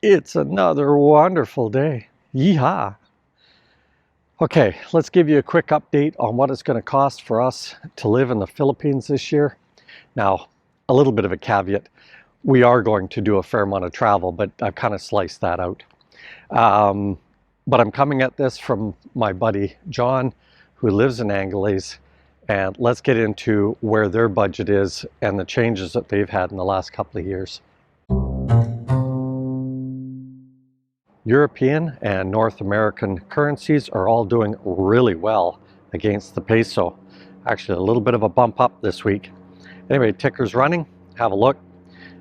It's another wonderful day. Yeehaw. Okay, let's give you a quick update on what it's going to cost for us to live in the Philippines this year. Now, a little bit of a caveat. We are going to do a fair amount of travel, but I've kind of sliced that out. But I'm coming at this from my buddy John, who lives in Angeles, and let's get into where their budget is and the changes that they've had in the last couple of years. European and North American currencies are all doing really well against the peso. Actually, a little bit of a bump up this week. Anyway, ticker's running. Have a look.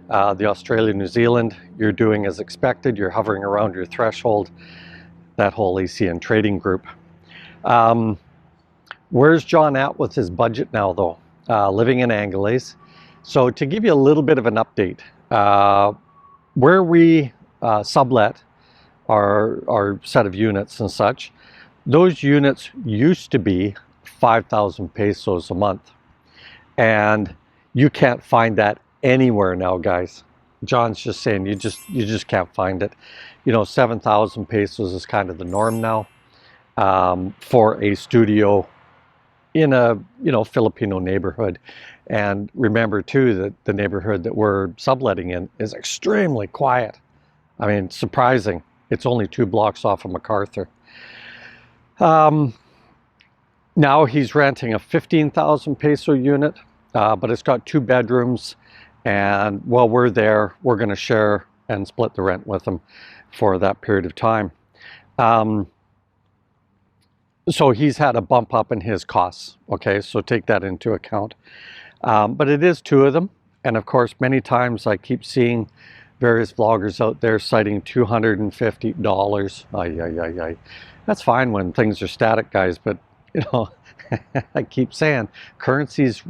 The Australia, New Zealand, you're doing as expected. You're hovering around your threshold. That whole ACN trading group. Where's John at with his budget now, though? Living in Angeles. So to give you a little bit of an update, where we sublet our set of units and such, those units used to be 5,000 pesos a month, and you can't find that anywhere now, guys. John's just saying you just can't find it. You know, 7,000 pesos is kind of the norm now for a studio in a Filipino neighborhood. And remember too that the neighborhood that we're subletting in is extremely quiet. I mean, surprising. It's only 2 blocks off of MacArthur. Now he's renting a 15,000 peso unit, but it's got 2 bedrooms. And while we're there, we're going to share and split the rent with him for that period of time. So he's had a bump up in his costs. Okay, so take that into account. But it is 2 of them. And of course, many times I keep seeing various vloggers out there citing $250. Ay. That's fine when things are static, guys, but you know, I keep saying currencies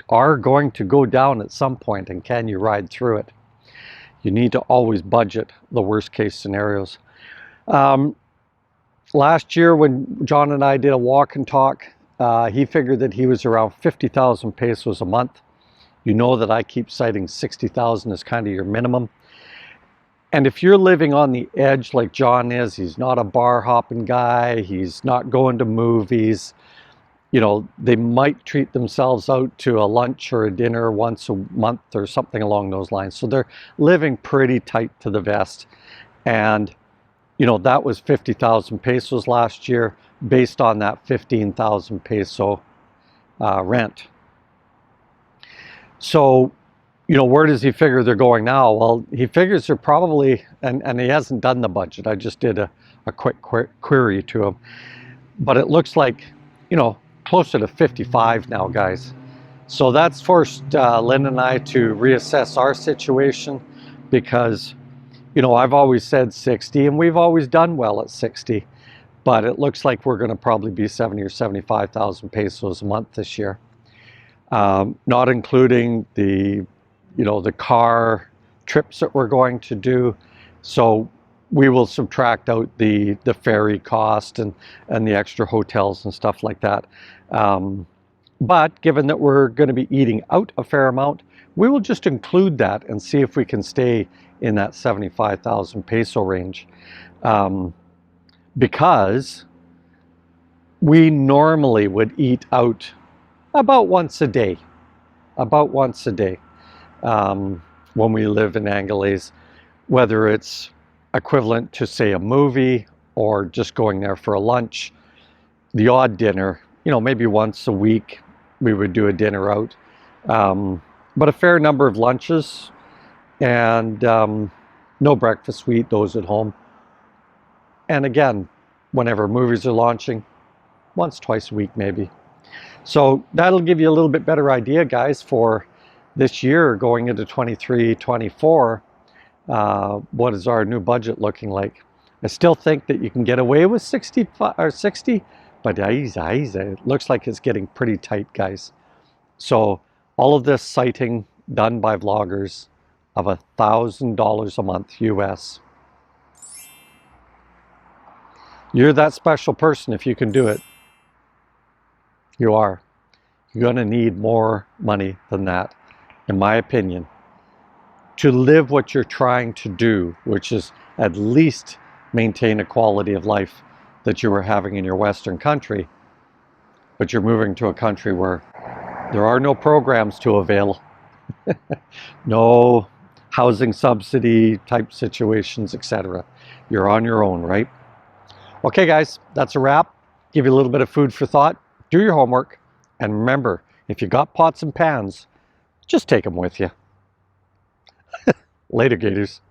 are going to go down at some point, and can you ride through it? You need to always budget the worst case scenarios. Last year when John and I did a walk and talk, he figured that he was around 50,000 pesos a month. You know that I keep citing 60,000 as kind of your minimum. And if you're living on the edge like John is, he's not a bar hopping guy, he's not going to movies, you know, they might treat themselves out to a lunch or a dinner once a month or something along those lines. So they're living pretty tight to the vest. And, you know, that was 50,000 pesos last year based on that 15,000 peso rent. So, you know, where does he figure they're going now? Well, he figures they're probably, and he hasn't done the budget. I just did a quick query to him. But it looks like, you know, closer to 55 now, guys. So that's forced Lynn and I to reassess our situation because, you know, I've always said 60 and we've always done well at 60. But it looks like we're going to probably be 70 or 75,000 pesos a month this year. Not including the the car trips that we're going to do. So we will subtract out the ferry cost and the extra hotels and stuff like that. But given that we're going to be eating out a fair amount, we will just include that and see if we can stay in that 75,000 peso range. Because we normally would eat out about once a day. When we live in Angeles, whether it's equivalent to, say, a movie or just going there for a lunch, the odd dinner, you know, maybe once a week we would do a dinner out. But a fair number of lunches and no breakfast. We eat those at home. And again, whenever movies are launching, once, twice a week maybe. So that'll give you a little bit better idea, guys, for this year going into 23-24, what is our new budget looking like? I still think that you can get away with 65 or 60, but it looks like it's getting pretty tight, guys. So all of this citing done by vloggers of $1,000 a month US. You're that special person if you can do it. You are. You're going to need more money than that, in my opinion, to live what you're trying to do, which is at least maintain a quality of life that you were having in your Western country, but you're moving to a country where there are no programs to avail, no housing subsidy type situations, etc. You're on your own, right? Okay, guys, that's a wrap. Give you a little bit of food for thought. Do your homework. And remember, if you got pots and pans, just take them with you. Later, Gators.